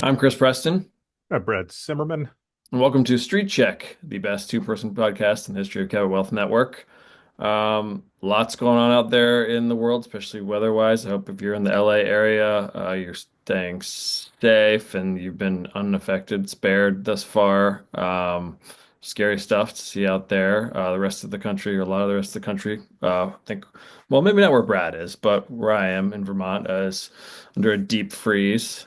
I'm Chris Preston, Brett Simmerman. and welcome to Street Check, the best two-person podcast in the history of Cabot Wealth Network. Lots going on out there in the world, especially weather-wise. I hope if you're in the LA area, you're staying safe and you've been unaffected, spared thus far. Scary stuff to see out there. The rest of the country, or a lot of the rest of the country, I think, well, maybe not where Brad is, but where I am in Vermont, is under a deep freeze.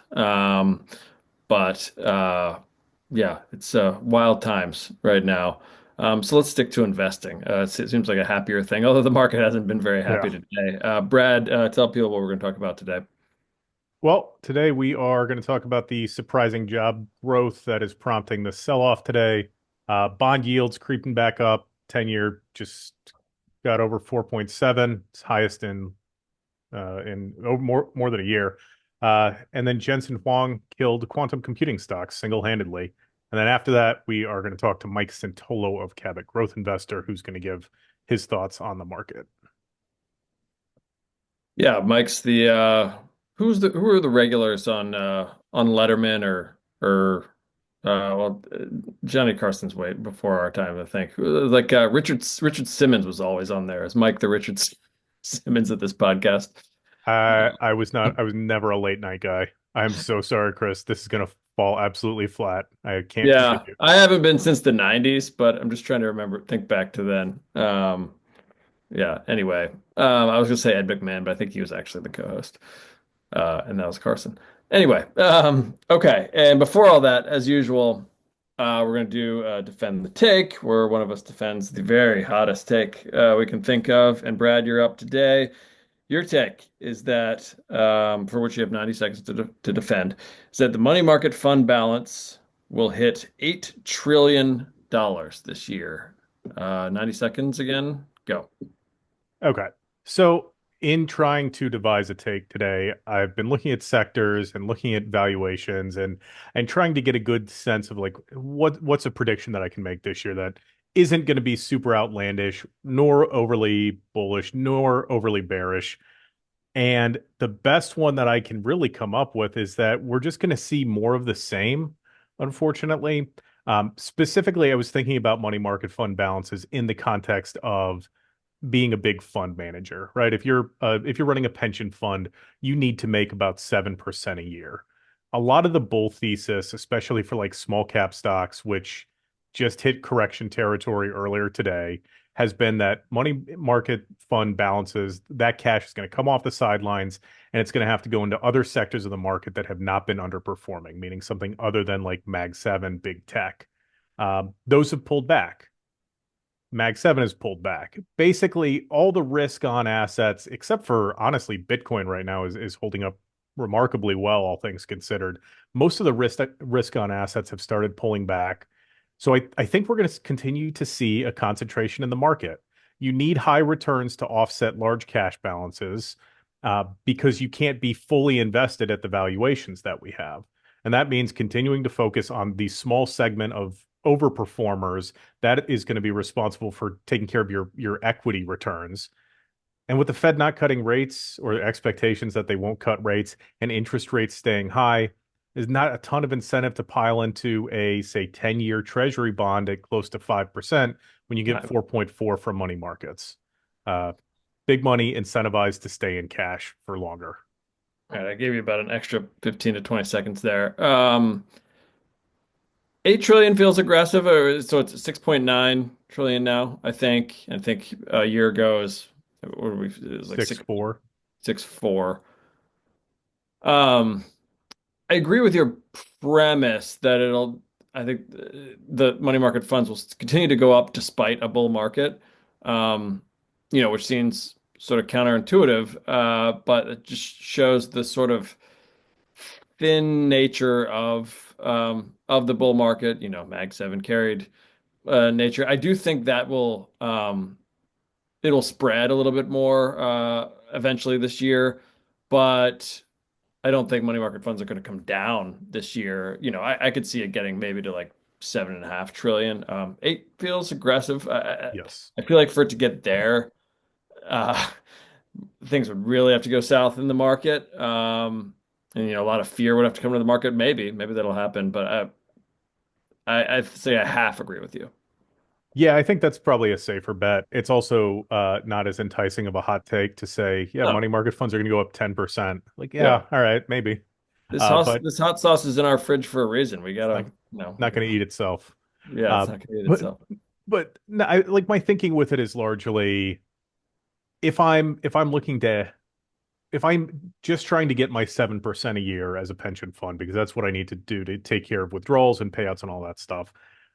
But yeah, it's wild times right now. So let's stick to investing. It seems like a happier thing, although the market hasn't been very Yeah. happy today. Brad, tell people what we're going to talk about today. Well, today we are going to talk about the surprising job growth that is prompting the sell-off today. Bond yields creeping back up. 10-year just got over 4.7. It's highest in more than a year. And then Jensen Huang killed quantum computing stocks single-handedly. And then after that, we are going to talk to Mike Cintolo of Cabot Growth Investor, who's going to give his thoughts on the market. Yeah, Mike's the who are the regulars on Letterman or Johnny Carson's way before our time, I think. Like Richard Simmons was always on there. Is Mike the Richard Simmons of this podcast? I was never a late night guy. I'm so sorry, Chris. This is gonna fall absolutely flat. I can't Yeah, continue. I haven't been since the 90s, but I'm just trying to think back to then. Yeah, anyway, I was gonna say Ed McMahon, but I think he was actually the co-host. And that was Carson. Anyway, okay. And before all that, as usual, we're gonna do defend the take, where one of us defends the very hottest take we can think of. And Brad, you're up today. Your take is that, for which you have 90 seconds to defend, is that the money market fund balance will hit $8 trillion this year. 90 seconds again. Go. Okay. So in trying to devise a take today, I've been looking at sectors and looking at valuations and trying to get a good sense of like what's a prediction that I can make this year that isn't going to be super outlandish, nor overly bullish, nor overly bearish. And the best one that I can really come up with is that we're just going to see more of the same, unfortunately. Specifically, I was thinking about money market fund balances in the context of being a big fund manager, right? If you're running a pension fund, you need to make about 7% a year. A lot of the bull thesis, especially for like small cap stocks, which just hit correction territory earlier today, has been that money market fund balances, that cash is going to come off the sidelines and it's going to have to go into other sectors of the market that have not been underperforming, meaning something other than like Mag 7, big tech. Those have pulled back. Mag 7 has pulled back. Basically, all the risk on assets, except for honestly, Bitcoin right now is holding up remarkably well, all things considered. Most of the risk on assets have started pulling back. So I think we're going to continue to see a concentration in the market. You need high returns to offset large cash balances because you can't be fully invested at the valuations that we have. And that means continuing to focus on the small segment of overperformers that is going to be responsible for taking care of your equity returns. And with the Fed not cutting rates or expectations that they won't cut rates and interest rates staying high, there's not a ton of incentive to pile into a, say, 10-year treasury bond at close to 5% when you get All 4.4 from money markets. Uh, Big money incentivized to stay in cash for longer. right, I gave you about an extra 15 to 20 seconds there. 8 trillion feels aggressive, so it's 6.9 trillion now, I think. I think a year ago is what were we it was like 6.4. 6.4. Um, I agree with your premise that I think the money market funds will continue to go up despite a bull market. Um, which seems sort of counterintuitive, but it just shows the sort of thin nature of the bull market, Mag 7 carried nature. I do think that it'll spread a little bit more eventually this year, but I don't think money market funds are going to come down this year. I could see it getting maybe to like 7.5 trillion. 8 feels aggressive. Yes. I feel like for it to get there, uh, things would really have to go south in the market. and a lot of fear would have to come to the market. Maybe that'll happen, but I say I half agree with you. Yeah, I think that's probably a safer bet. It's also not as enticing of a hot take to say, yeah, No, money market funds are going to go up 10%. Like, yeah, yeah, all right, maybe. But this hot sauce is in our fridge for a reason. We it's gotta, we not going to gotta. eat itself. Yeah, it's Uh, not gonna eat but itself. but no, like my thinking with it is largely if I'm looking to if I'm just trying to get my 7% a year as a pension fund, because that's what I need to do to take care of withdrawals and payouts and all that stuff,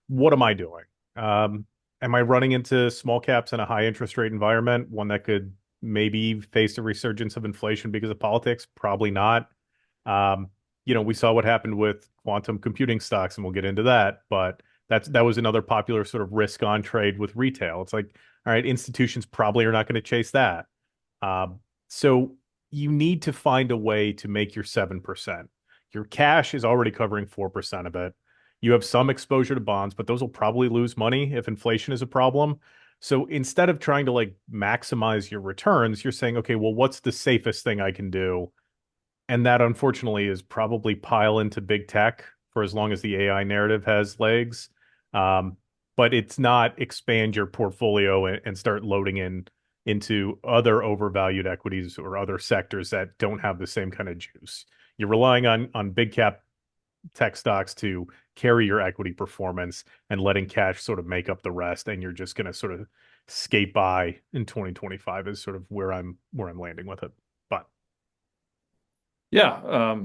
what am I doing? Um, am I running into small caps in a high interest rate environment, one that could maybe face a resurgence of inflation because of politics? Probably not. Um, we saw what happened with quantum computing stocks, and we'll get into that, but that was another popular sort of risk on trade with retail. It's like, all right, institutions probably are not going to chase that. So you need to find a way to make your 7%. Your cash is already covering 4% of it. You have some exposure to bonds, but those will probably lose money if inflation is a problem. So instead of trying to like maximize your returns, you're saying, okay, well, what's the safest thing I can do? And that unfortunately is probably pile into big tech for as long as the AI narrative has legs. Um, but it's not expand your portfolio and start loading into other overvalued equities or other sectors that don't have the same kind of juice. You're relying on big cap tech stocks to carry your equity performance and letting cash sort of make up the rest, and you're just going to sort of skate by in 2025 is sort of where I'm landing with it. But Yeah,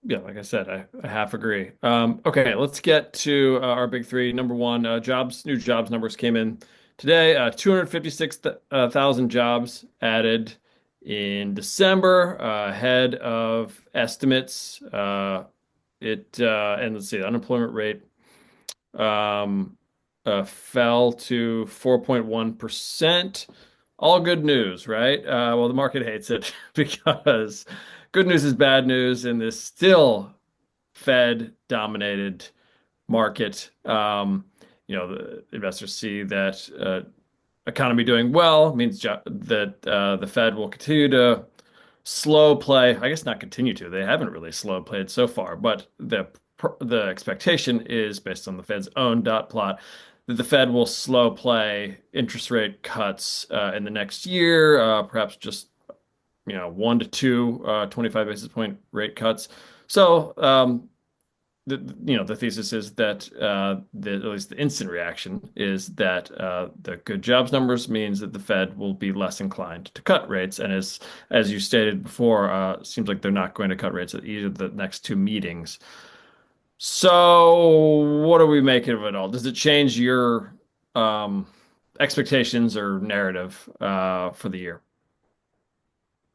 yeah. Like I said, I half agree. Okay, let's get to our big three. Number one, new jobs numbers came in today. 256,000 jobs added in December, ahead of estimates. And let's see, the unemployment rate um, fell to 4.1%. All good news, right? Well, the market hates it because good news is bad news in this still Fed dominated market. The investors see that economy doing well means that the Fed will continue to slow play. I guess not continue to. They haven't really slow played so far, but the expectation is based on the Fed's own dot plot that the Fed will slow play interest rate cuts in the next year, perhaps just 1 to 2 25 basis point rate cuts. So the thesis is that at least the instant reaction is that the good jobs numbers means that the Fed will be less inclined to cut rates, and as you stated before, seems like they're not going to cut rates at either of the next two meetings. So, what are we making of it all? Does it change your um, expectations or narrative for the year?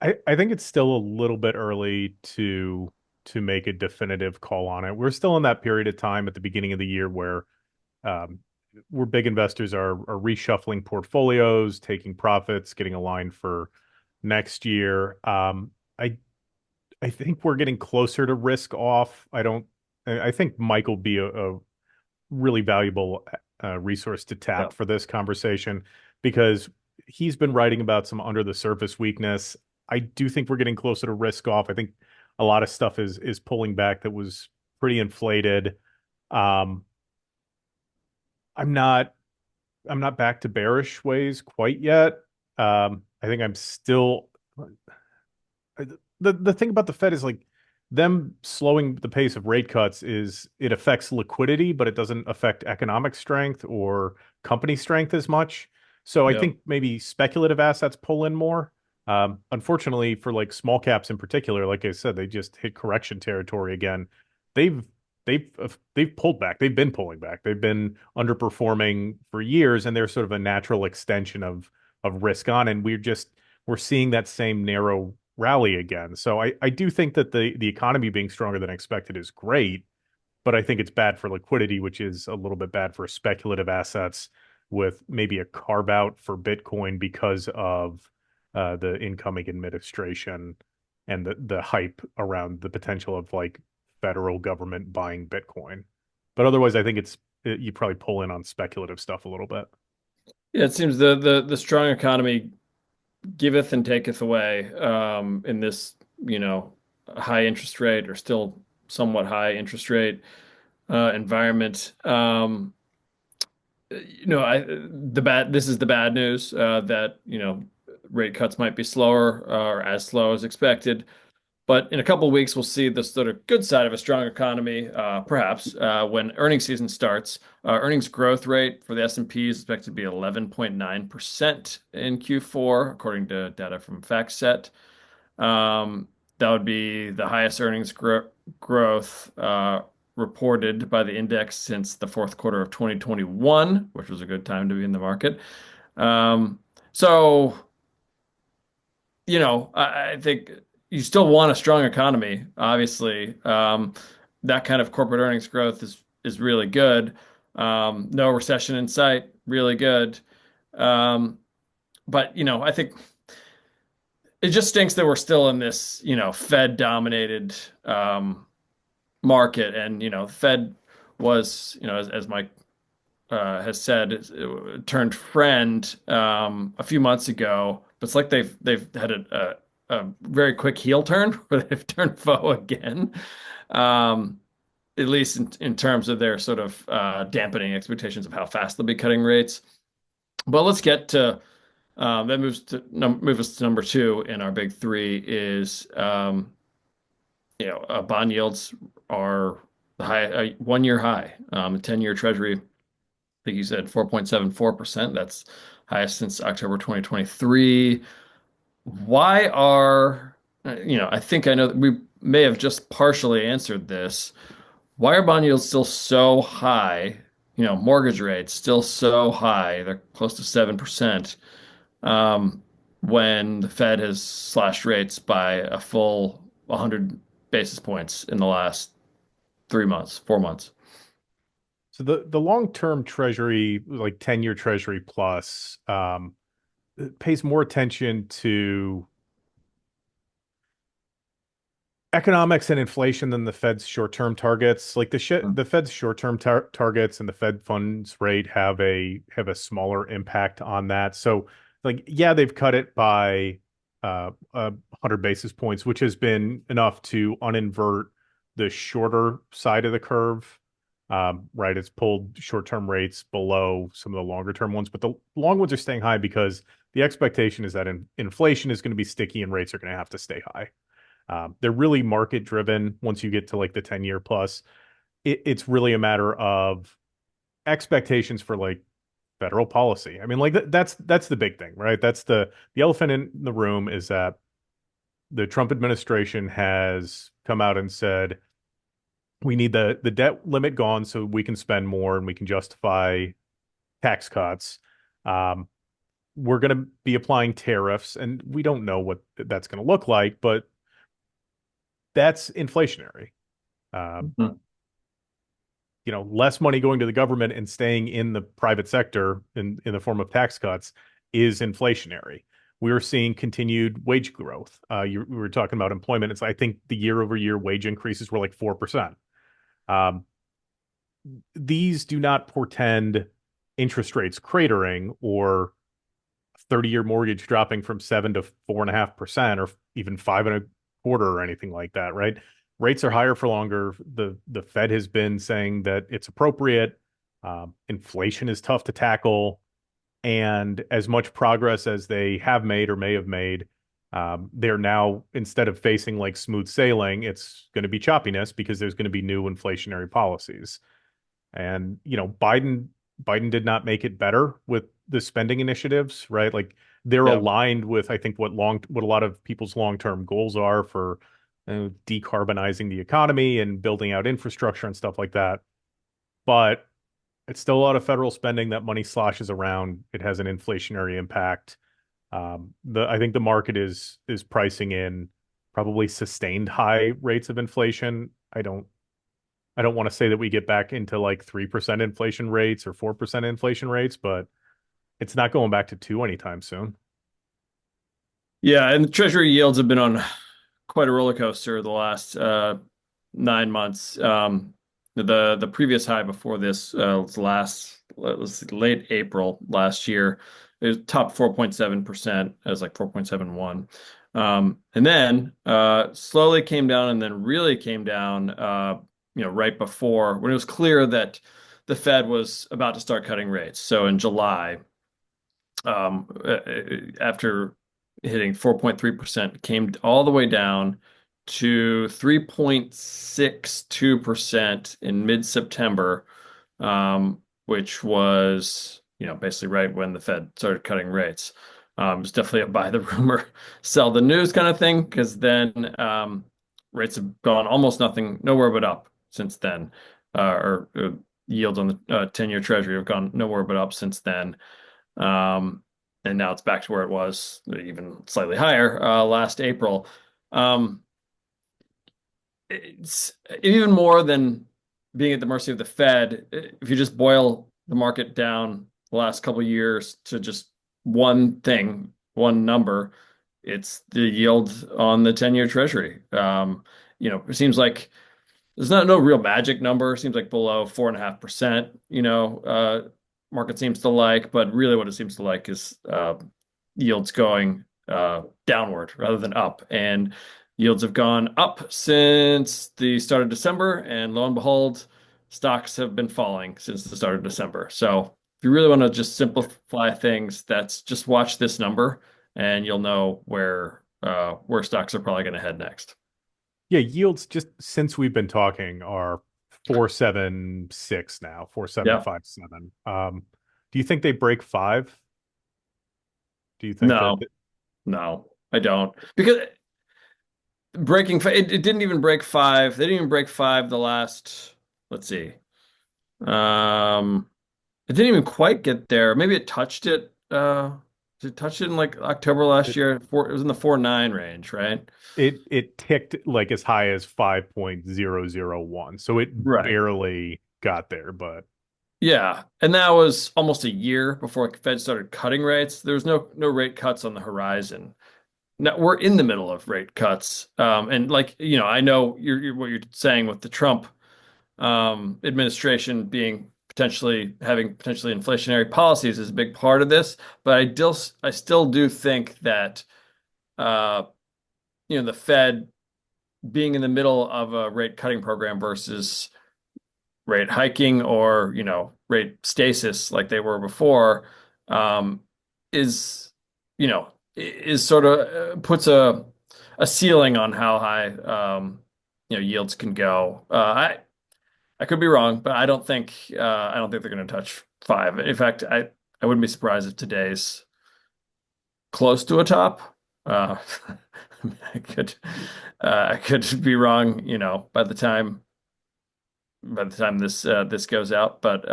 I think it's still a little bit early to make a definitive call on it. We're still in that period of time at the beginning of the year um, where big investors are reshuffling portfolios, taking profits, getting aligned for next year. I I think we're getting closer to risk off. I think Mike will be a really valuable resource to Yeah. tap for this conversation because he's been writing about some under the surface weakness. I do think we're getting closer to risk off. I think a lot of stuff is pulling back that was pretty inflated. Um, I'm not I'm not back to bearish ways quite yet. I think I'm still the thing about the Fed is like them slowing the pace of rate cuts is it affects liquidity, but it doesn't affect economic strength or company strength as much. So I Yeah. think maybe speculative assets pull in more. Unfortunately, for like small caps in particular, like I said, they just hit correction territory again. They've they've pulled back. They've been pulling back. They've been underperforming for years, and they're sort of a natural extension of risk on. And we're seeing that same narrow rally again. So I do think that the economy being stronger than expected is great, but I think it's bad for liquidity, which is a little bit bad for speculative assets with maybe a carve out for Bitcoin because of the incoming administration and the hype around the potential of like federal government buying Bitcoin. But otherwise, I think you probably pull in on speculative stuff a little bit. Yeah, it seems the strong economy giveth and taketh away in this, you know, high interest rate or still somewhat high interest rate environment. This is the bad news that rate cuts might be slower or as slow as expected. But in a couple of weeks, we'll see the sort of good side of a strong economy, perhaps when earnings season starts. Earnings growth rate for the S&P is expected to be 11.9% in Q4, according to data from FactSet. That would be the highest earnings growth reported by the index since the fourth quarter of 2021, which was a good time to be in the market. Um, so, I think you still want a strong economy, obviously. That kind of corporate earnings growth is really good. No recession in sight, really good. Um, but I think it just stinks that we're still in this, Fed dominated market. And, Fed was, as Mike has said, turned friend a few months ago. But it's like they've had a very quick heel turn where they've turned foe again. Um, at least in terms of their sort of dampening expectations of how fast they'll be cutting rates. But let's get to that move us to number two in our big three is bond yields are the high 1 year high. 10-year Treasury, I think you said 4.74%. That's highest since October 2023. Why are I think I know that we may have just partially answered this. Why are bond yields still so high? Mortgage rates still so high. They're close to 7%. Um, when the Fed has slashed rates by a full 100 basis points in the last 3 months, 4 months. So the long-term treasury, like 10-year treasury plus, it pays more attention to economics and inflation than the Fed's short-term targets. Like the Fed's short-term targets and the Fed funds rate have a smaller impact on that. So like yeah, they've cut it by 100 basis points, which has been enough to uninvert the shorter side of the curve. Right, it's pulled short-term rates below some of the longer-term ones, but the long ones are staying high because the expectation is that inflation is going to be sticky and rates are going to have to stay high. They're really market driven once you get to like the 10-year plus. It's really a matter of expectations for like federal policy. I mean, like that's the big thing, right? That's the elephant in the room is that the Trump administration has come out and said we need the debt limit gone so we can spend more and we can justify tax cuts. Um, we're going to be applying tariffs, and we don't know what that's going to look like, but that's inflationary. Um, Mhm. Less money going to the government and staying in the private sector in the form of tax cuts is inflationary. We're seeing continued wage growth. We were talking about employment. I think the year over year wage increases were like 4%. Um, these do not portend interest rates cratering or 30-year mortgage dropping from 7 to 4.5% or even 5.25 or anything like that, right? Rates are higher for longer. The Fed has been saying that it's appropriate. Inflation is tough to tackle, and as much progress as they have made or may have made, they're now instead of facing like smooth sailing, it's going to be choppiness because there's going to be new inflationary policies. And Biden did not make it better with the spending initiatives, right? Like they're Yeah. aligned with I think what a lot of people's long-term goals are for decarbonizing the economy and building out infrastructure and stuff like that. But it's still a lot of federal spending. That money sloshes around. It has an inflationary impact. The I think the market is pricing in probably sustained high rates of inflation. I don't want to say that we get back into like 3% inflation rates or 4% inflation rates, but it's not going back to two anytime soon. Yeah, and the Treasury yields have been on quite a roller coaster the last 9 months. The previous high before this was late April last year. It was top 4.7%. It was like 4.71. And then slowly came down and then really came down, right before when it was clear that the Fed was about to start cutting rates. So in July, after hitting 4.3%, came all the way down to 3.62% in mid-September, which was, basically right when the Fed started cutting rates. It's definitely a buy the rumor, sell the news kind of thing, because then rates have gone almost nothing, nowhere but up since then. Or yields on the 10-year Treasury have gone nowhere but up since then. Um, and now it's back to where it was, even slightly higher last April. Um, it's even more than being at the mercy of the Fed. If you just boil the market down the last couple of years to just one thing, one number, it's the yield on the 10-year Treasury. It seems like there's not no real magic number. It seems like below 4.5%, market seems to like, but really what it seems to like is yields going downward rather than up. And yields have gone up since the start of December, and lo and behold, stocks have been falling since the start of December. So if you really want to just simplify things, that's just watch this number, and you'll know where stocks are probably going to head next. Yeah, yields just since we've been talking are 4.76 now, Yeah. 4.757. Do you think they break five? Do you think that No, no, I don't. Because it didn't even break five. They didn't even break five the last, let's see. Um, it didn't even quite get there. Maybe it touched it. Did it touch it in like October last it year? It was in the 4.9 range, right? it ticked like as high as 5.001. So it Right. barely got there, but Yeah. And that was almost a year before the Fed started cutting rates. There was no rate cuts on the horizon. Now we're in the middle of rate cuts. And like, I know what you're saying with the Trump administration being having potentially inflationary policies is a big part of this. But I still do think that uh, the Fed being in the middle of a rate cutting program versus rate hiking or rate stasis like they were before um, is is sort of puts a ceiling on how high yields can go. I could be wrong, but I don't think they're going to touch five. In fact, I wouldn't be surprised if today's close to a top. Uh, I could I could be wrong, by the time this goes out, but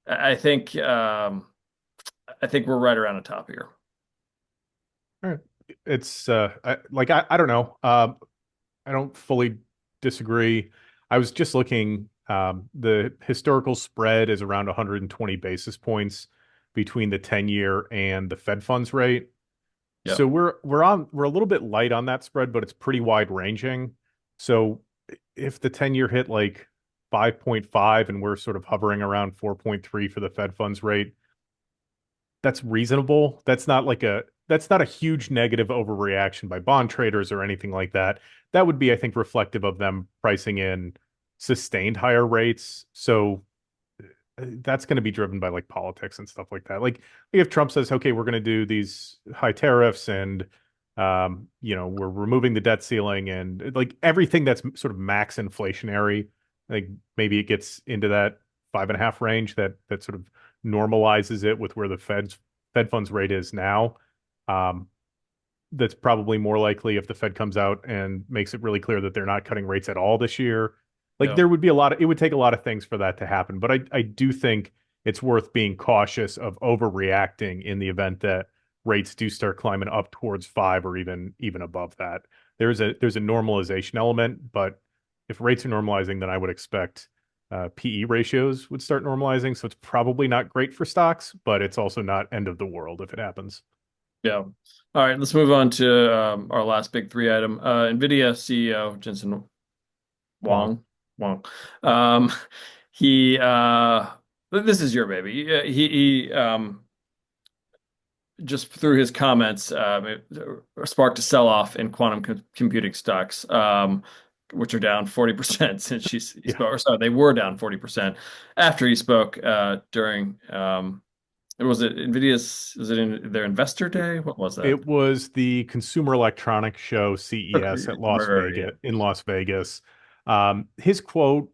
I think I think we're right around the top here. all right. It's I don't know. I don't fully disagree. I was just looking. The historical spread is around 120 basis points between the 10-year and the Fed funds rate. Yep. So we're a little bit light on that spread, but it's pretty wide ranging. So if the 10-year hit like 5.5 and we're sort of hovering around 4.3 for the Fed funds rate, that's reasonable. That's not a huge negative overreaction by bond traders or anything like that. That would be, I think, reflective of them pricing in sustained higher rates. So that's going to be driven by like politics and stuff like that. Like if Trump says, okay, we're going to do these high tariffs and we're removing the debt ceiling and like everything that's sort of max inflationary, like maybe it gets into that 5.5 range that sort of normalizes it with where the Fed funds rate is now. Um, that's probably more likely if the Fed comes out and makes it really clear that they're not cutting rates at all this year. Like Yep. there would be it would take a lot of things for that to happen. But I do think it's worth being cautious of overreacting in the event that rates do start climbing up towards five or even above that. There's a normalization element, but if rates are normalizing, then I would expect PE ratios would start normalizing. So it's probably not great for stocks, but it's also not end of the world if it happens. Yeah. All right, let's move on to our last big three item. Nvidia CEO Jensen Huang. Huang. Huang. Um, he this is your baby. He just through his comments, it sparked a sell-off in quantum computing stocks, which are down 40% since he Yeah. spoke. Or sorry, they were down 40% after he spoke during was it Nvidia's, was it in their investor day? What was that? It was the Consumer Electronics Show CES Okay, at Las yeah. Vegas in Las Vegas. His quote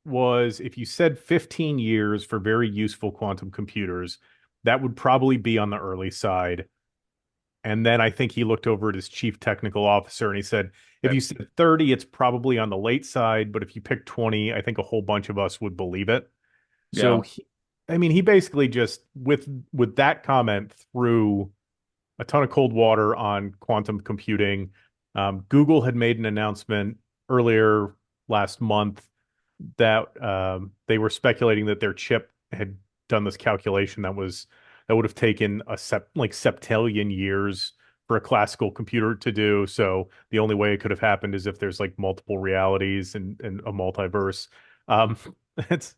was, "If you said 15 years for very useful quantum computers, that would probably be on the early side." And then I think he looked over at his chief technical officer and he said, "If Okay. you said 30, it's probably on the late side, but if you pick 20, I think a whole bunch of us would believe it." So Yeah. I mean, he basically just with that comment threw a ton of cold water on quantum computing. Google had made an announcement earlier last month that they were speculating that their chip had done this calculation that would have taken like septillion years for a classical computer to do. So the only way it could have happened is if there's like multiple realities and a multiverse. Um, it's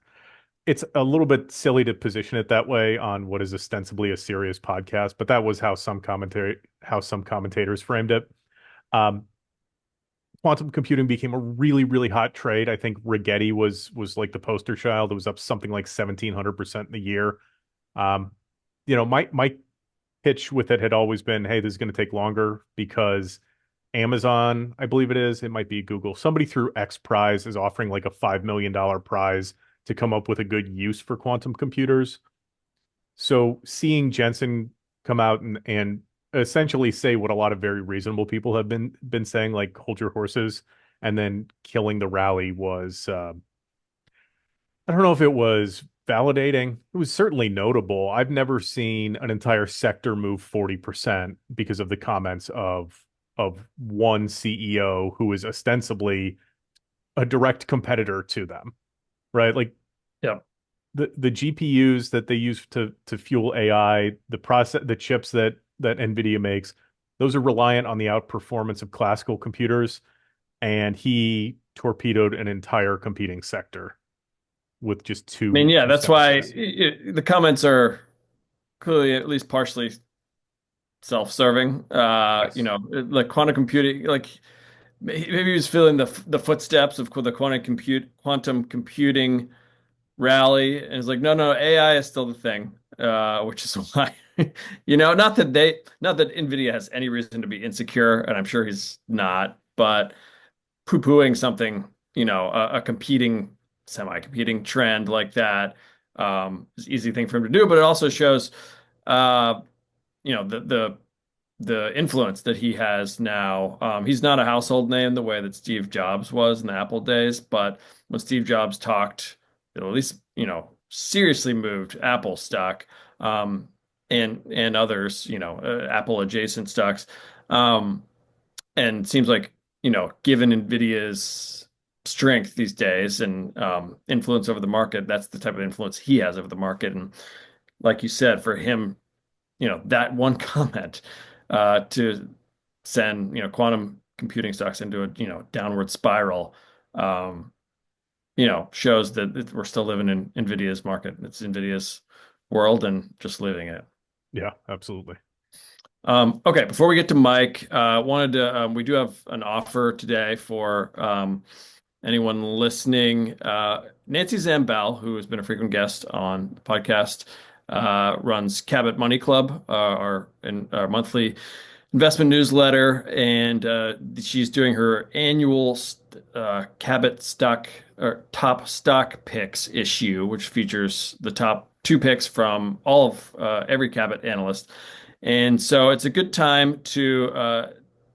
it's a little bit silly to position it that way on what is ostensibly a serious podcast, but that was how some commentators framed it. Um, Quantum computing became a really, really hot trade. I think Rigetti was like the poster child. It was up something like 1,700% in the year. Um, my pitch with it had always been, hey, this is going to take longer because Amazon, I believe it might be Google. Somebody through X Prize is offering like a $5 million prize to come up with a good use for quantum computers. So seeing Jensen come out and essentially say what a lot of very reasonable people have been saying, like hold your horses, and then killing the rally was I don't know if it was validating. It was certainly notable. I've never seen an entire sector move 40% because of the comments of one CEO who is ostensibly a direct competitor to them, right? Like Yeah. the GPUs that they use to fuel AI, the chips that Nvidia makes, those are reliant on the outperformance of classical computers, and he torpedoed an entire competing sector with just I mean, yeah, two that's why sentences. the comments are clearly at least partially self-serving. Yes. Like quantum computing, like maybe he was feeling the footsteps of the quantum computing rally, and it's like, no, no, AI is still the thing, which is why, not that NVIDIA has any reason to be insecure, and I'm sure he's not, but poo-pooing something, a competing, semi-competing trend like that, is an easy thing for him to do, but it also shows, uh, you know, the the the influence that he has now. He's not a household name the way that Steve Jobs was in the Apple days, but when Steve Jobs talked, it at least, seriously moved Apple stock, and others, Apple adjacent stocks. Um, and it seems like, given Nvidia's strength these days and influence over the market, that's the type of influence he has over the market. And like you said, for him, that one comment to send, quantum computing stocks into a, downward spiral, um, shows that we're still living in Nvidia's market. It's Nvidia's world and just living it. Yeah, absolutely. Okay, before we get to Mike, we do have an offer today for anyone listening. Nancy Zambell, who has been a frequent guest on the podcast, runs Cabot Money Club, our monthly investment newsletter, and she's doing her annual Cabot stock or top stock picks issue, which features the top two picks from all of every Cabot analyst. And so it's a good time to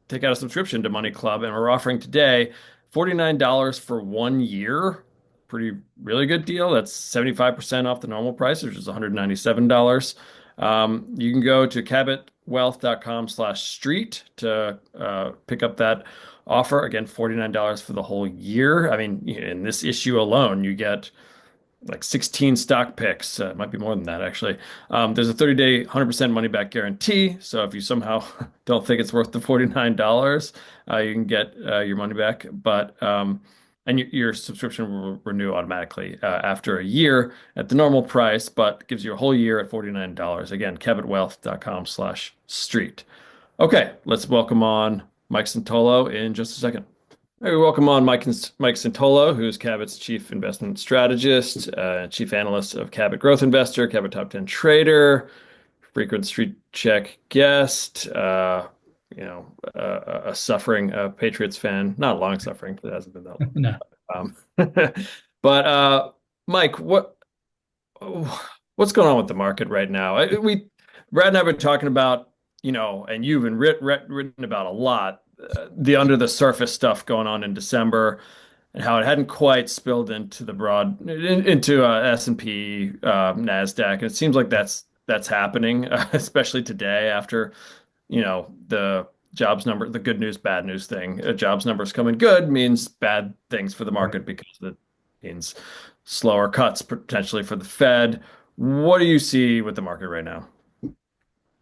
take out a subscription to Money Club, and we're offering today $49 for 1 year. Pretty, really good deal. That's 75% off the normal price, which is $197. You can go to cabotwealth.com/street to pick up that offer. Again, $49 for the whole year. I mean, in this issue alone, you get like 16 stock picks. It might be more than that, actually. There's a 30-day, 100% money back guarantee. So if you somehow don't think it's worth the $49, you can get your money back. But and your subscription will renew automatically after a year at the normal price, but gives you a whole year at $49. Again, cabotwealth.com/street. Okay, let's welcome on Mike Cintolo in just a second. Hey, welcome on Mike Cintolo, who's Cabot's chief investment strategist, chief analyst of Cabot Growth Investor, Cabot Top 10 Trader, frequent Street Check guest, a suffering Patriots fan, not long suffering, it hasn't been that No. long. But Mike, what's going on with the market right now? Brad and I have been talking about, and you've been written about a lot, the under the surface stuff going on in December and how it hadn't quite spilled into into S&P, Nasdaq. And it seems like that's happening, especially today after, the jobs number, the good news, bad news thing. Jobs numbers coming good means bad things for the Right. market because it means slower cuts potentially for the Fed. What do you see with the market right now?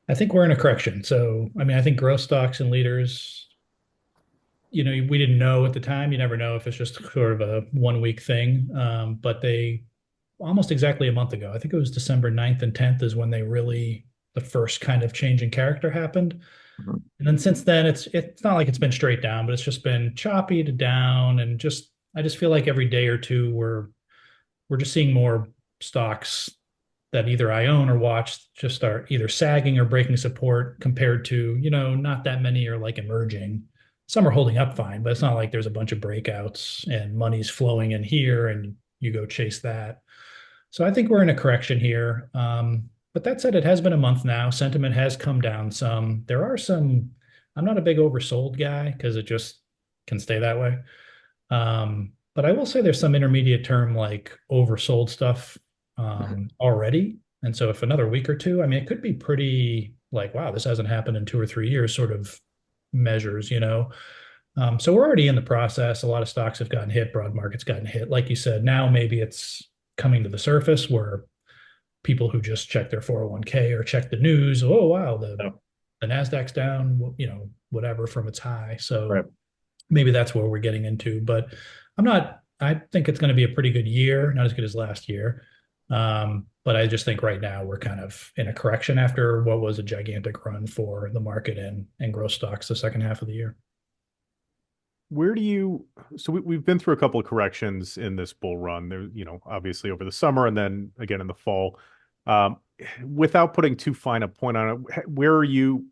I think we're in a correction. So, I mean, I think growth stocks and leaders, we didn't know at the time. You never know if it's just sort of a 1 week thing. But they almost exactly a month ago, I think it was December 9th and 10th is when the first kind of change in character happened. Mhm. And then since then, it's not like it's been straight down, but it's just been choppy to down. And I just feel like every day or two, we're just seeing more stocks that either I own or watch just are either sagging or breaking support compared to, not that many are like emerging. Some are holding up fine, but it's not like there's a bunch of breakouts and money's flowing in here and you go chase that. So I think we're in a correction here. But that said, it has been a month now. Sentiment has come down some. I'm not a big oversold guy because it just can stay that way. But I will say there's some intermediate term like oversold stuff already. And so if another week or two, I mean, it could be pretty like, wow, this hasn't happened in 2 or 3 years sort of measures. So we're already in the process. A lot of stocks have gotten hit, broad market's gotten hit. Like you said, now maybe it's coming to the surface where people who just check their 401k or check the news, oh wow, No. the Nasdaq's down, whatever from its high. Right. So maybe that's where we're getting into. But I think it's going to be a pretty good year, not as good as last year. But I just think right now we're kind of in a correction after what was a gigantic run for the market and growth stocks the second half of the year. Where do you, so we've been through a couple of corrections in this bull run there, obviously over the summer and then again in the fall. Um, Without putting too fine a point on it, where are you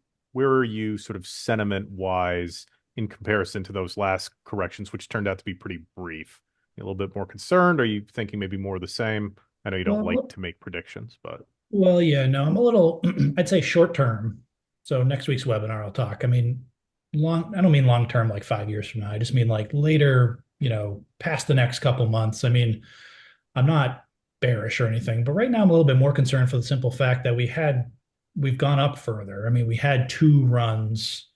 sort of sentiment wise in comparison to those last corrections, which turned out to be pretty brief? A little bit more concerned? Are you thinking maybe more of the same? I know you don't like Well, to make predictions, but yeah, no, I'm a little, I'd say short term. So next week's webinar, I'll talk. I mean, I don't mean long term, like 5 years from now. I just mean like later, past the next couple months. I mean, I'm not bearish or anything, but right now I'm a little bit more concerned for the simple fact that we've gone up further. I mean, we had two runs,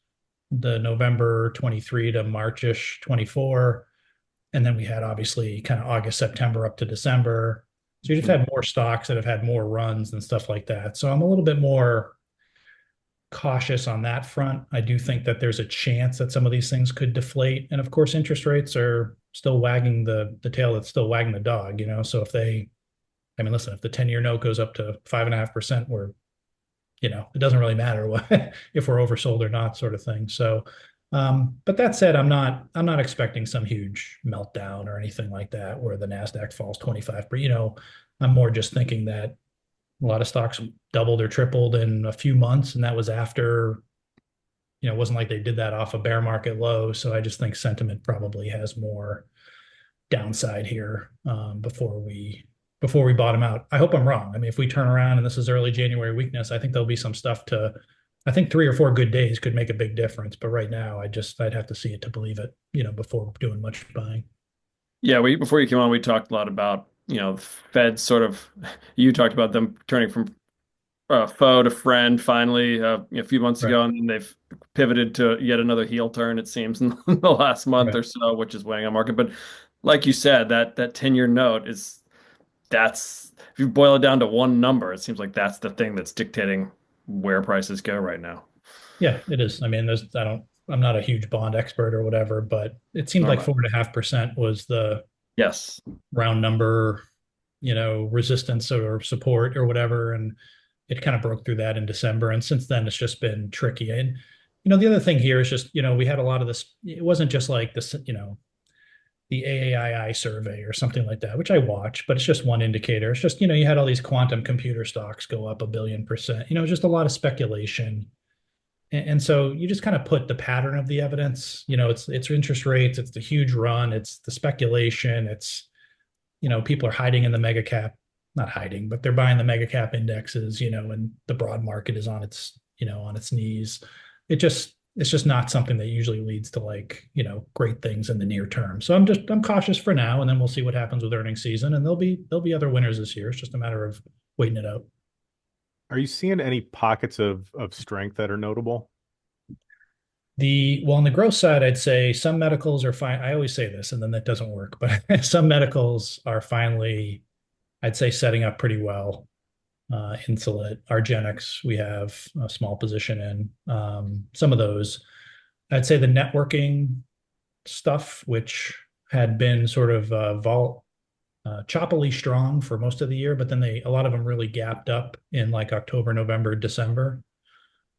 the November 23 to Marchish 24, and then we had obviously kind of August, September up to December. So you just Mhm. had more stocks that have had more runs and stuff like that. So I'm a little bit more cautious on that front. I do think that there's a chance that some of these things could deflate. And of course, interest rates are still wagging the tail that's still wagging the dog. So I mean, listen, if the 10-year note goes up to 5.5%, it doesn't really matter what if we're oversold or not, sort of thing. So, but that said, I'm not expecting some huge meltdown or anything like that where the Nasdaq falls 25. But I'm more just thinking that a lot of stocks doubled or tripled in a few months, and that was after. It wasn't like they did that off a bear market low. So I just think sentiment probably has more downside here before we bottom out. I hope I'm wrong. I mean, if we turn around and this is early January weakness, I think there'll be some stuff to. I think 3 or 4 good days could make a big difference. But right now, I'd have to see it to believe it. Before doing much buying. Yeah, before you came on, we talked a lot about, Fed sort of, you talked about them turning from foe to friend finally a few months Right. ago, and then they've pivoted to yet another heel turn, it seems, in the last month Right. or so, which is weighing on market. But like you said, that 10-year note that's if you boil it down to one number, it seems like that's the thing that's dictating where prices go right now. Yeah, it is. I mean, I'm not a huge bond expert or whatever, but it seemed like Normal. 4.5% was the Yes. round number, resistance or support or whatever. And it kind of broke through that in December. And since then, it's just been tricky. And, the other thing here is just, we had a lot of this. It wasn't just like this, the AAII survey or something like that, which I watch, but it's just one indicator. It's just, you had all these quantum computer stocks go up 1 billion%, just a lot of speculation. And so you just kind of put the pattern of the evidence, it's interest rates, it's the huge run, it's the speculation, it's, people are hiding in the mega cap, not hiding, but they're buying the mega cap indexes, and the broad market is on its, on its knees. It's just not something that usually leads to like, great things in the near term. So I'm cautious for now, and then we'll see what happens with earnings season. And there'll be other winners this year. It's just a matter of waiting it out. Are you seeing any pockets of strength that are notable? On the growth side, I'd say some medicals are fine. I always say this, and then that doesn't work, but some medicals are finally, I'd say, setting up pretty well. Insulet, Argenx, we have a small position in. Some of those, I'd say the networking stuff, which had been sort of choppily strong for most of the year, but then a lot of them really gapped up in like October, November, December.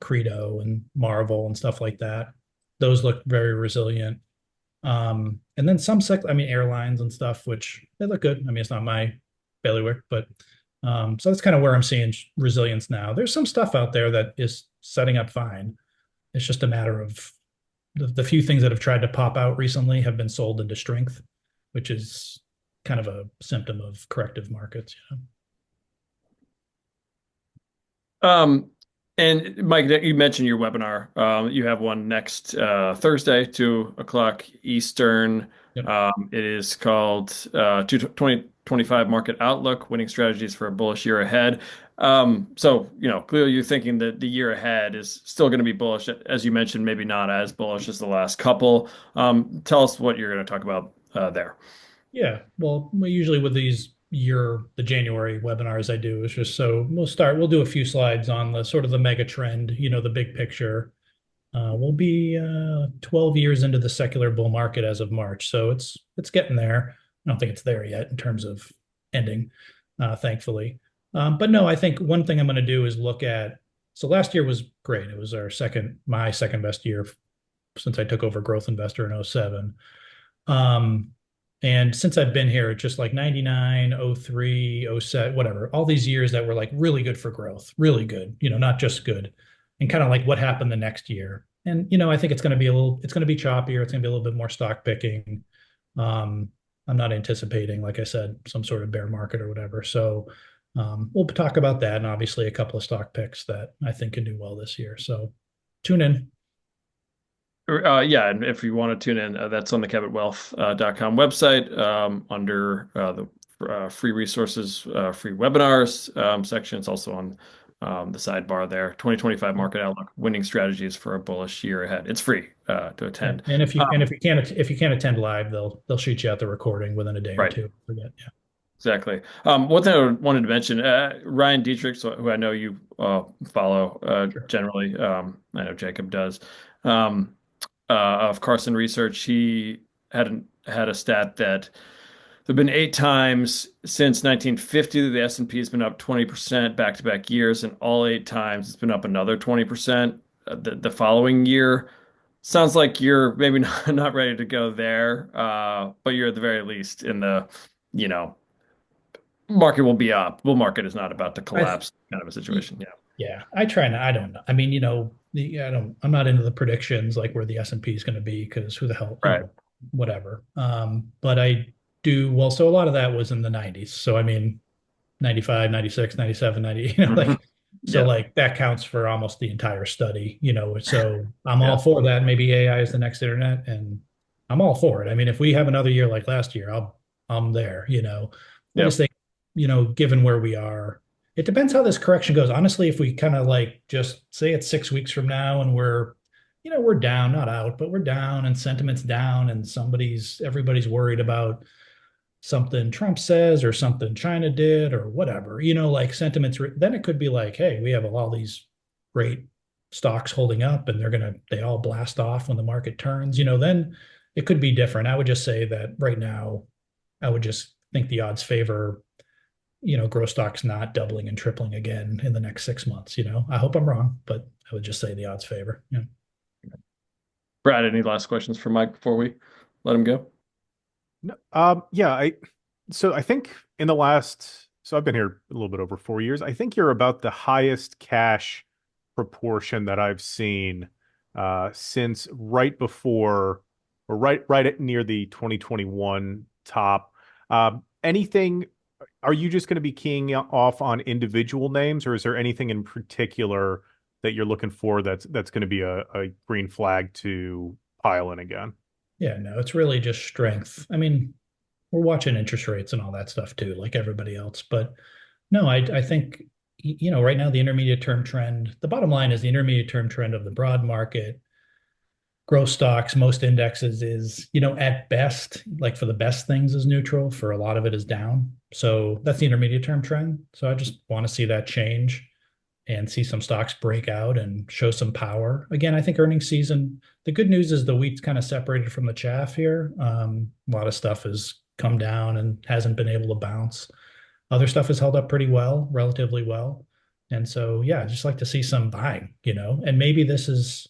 Credo and Marvel and stuff like that. Those look very resilient. And then airlines and stuff, which they look good. I mean, it's not my bailiwick, but so that's kind of where I'm seeing resilience now. There's some stuff out there that is setting up fine. It's just a matter of the few things that have tried to pop out recently have been sold into strength, which is kind of a symptom of corrective markets. Um, and Mike, you mentioned your webinar. You have one next Thursday, 2 o'clock Eastern. Yep. It is called 2025 Market Outlook: Winning Strategies for a Bullish Year Ahead. So, clearly you're thinking that the year ahead is still going to be bullish. As you mentioned, maybe not as bullish as the last couple. Tell us what you're going to talk about there. Yeah. Well, usually with the January webinars I do is just so we'll do a few slides on the sort of the mega trend, the big picture. We'll be 12 years into the secular bull market as of March. So it's getting there. I don't think it's there yet in terms of ending, thankfully. But no, I think one thing I'm going to do is so last year was great. It was my second best year since I took over Growth Investor in '07. And since I've been here, it's just like 99, '03, '07, whatever, all these years that were like really good for growth, really good, not just good. And kind of like what happened the next year. And, I think it's going to be it's going to be choppier. It's going to be a little bit more stock picking. I'm not anticipating, like I said, some sort of bear market or whatever. So we'll talk about that and obviously a couple of stock picks that I think can do well this year. So tune in. Yeah, and if you want to tune in, that's on the cabotwealth.com website under the free resources, free webinars section. It's also on the sidebar there. 2025 Market Outlook: Winning Strategies for a Bullish Year Ahead. It's free to attend. And if you can't attend live, they'll shoot you out the recording within a day or Right. two. Forget. Yeah. Exactly. One thing I wanted to mention, Ryan Dietrich, who I know you follow Sure. generally, I know Jacob does. Of Carson Research, he had a stat that there've been 8 times since 1950 that the S&P has been up 20% back-to-back years, and all 8 times it's been up another 20% the following year. Sounds like you're maybe not ready to go there, but you're at the very least in the, you know, market will be up. Bull market is not about to I collapse kind of a situation. Yeah. Yeah, I try not. I don't know. I mean, I don't. I'm not into the predictions like where the S&P is going to be because who the hell, Right. whatever. But I do well. So a lot of that was in the '90s. So I mean, 95, 96, 97, 90. Mhm. So Yeah. like that counts for almost the entire study. So I'm all Yeah. for that. Maybe AI is the next internet, and I'm all for it. I mean, if we have another year like last year, I'm there. I just Yep. think, given where we are. It depends how this correction goes. Honestly, if we kind of like just say it's 6 weeks from now and we're down, not out, but we're down and sentiment's down and everybody's worried about something Trump says or something China did or whatever, like sentiments, then it could be like, hey, we have all these great stocks holding up and they all blast off when the market turns, then it could be different. I would just say that right now, I would just think the odds favor, growth stocks not doubling and tripling again in the next 6 months. I hope I'm wrong, but I would just say the odds favor. Yeah. Brad, any last questions for Mike before we let him go? No, yeah, I think in the last, so I've been here a little bit over 4 years. I think you're about the highest cash proportion that I've seen since right before or right at near the 2021 top. Anything, are you just going to be keying off on individual names, or is there anything in particular that you're looking for that's going to be a green flag to pile in again? Yeah, no, it's really just strength. I mean, we're watching interest rates and all that stuff too, like everybody else. But no, I think, right now the intermediate term trend, the bottom line is the intermediate term trend of the broad market, growth stocks, most indexes is, at best, like for the best things is neutral, for a lot of it is down. So that's the intermediate term trend. So I just want to see that change and see some stocks break out and show some power. Again, I think earnings season, the good news is the wheat's kind of separated from the chaff here. A lot of stuff has come down and hasn't been able to bounce. Other stuff has held up pretty well, relatively well. And so, yeah, I just like to see some buying, and maybe this has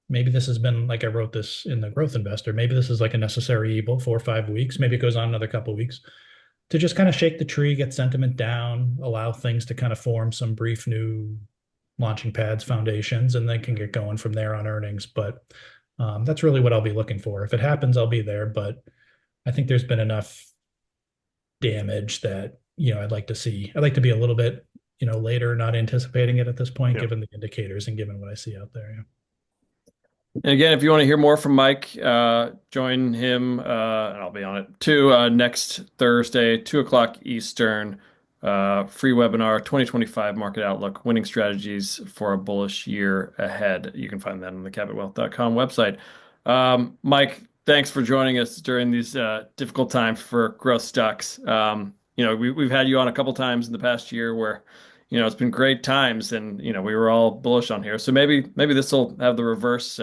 been like I wrote this in the growth investor. Maybe this is like a necessary evil, 4 or 5 weeks. Maybe it goes on another couple of weeks to just kind of shake the tree, get sentiment down, allow things to kind of form some brief new launching pads, foundations, and then can get going from there on earnings. But that's really what I'll be looking for. If it happens, I'll be there. But I think there's been enough damage that, I'd like to see. I'd like to be a little bit, later, not anticipating it at this point, Yeah. given the indicators and given what I see out there. Yeah. And again, if you want to hear more from Mike, join him, and I'll be on it too, next Thursday, 2 o'clock Eastern, free webinar, 2025 Market Outlook, Winning Strategies for a Bullish Year Ahead. You can find that on the cabotwealth.com website. Mike, thanks for joining us during these difficult times for growth stocks. We've had you on a couple times in the past year where it's been great times, and we were all bullish on here. So maybe this will have the reverse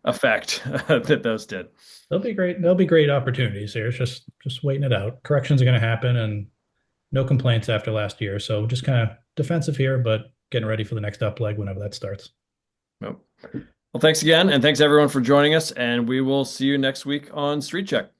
effect that those did. They'll be great. There'll be great opportunities here. It's just waiting it out. Corrections are going to happen, and no complaints after last year. So just kind of defensive here, but getting ready for the next up leg whenever that starts. Well, thanks again, and thanks everyone for joining us. And we will see you next week on Street Check.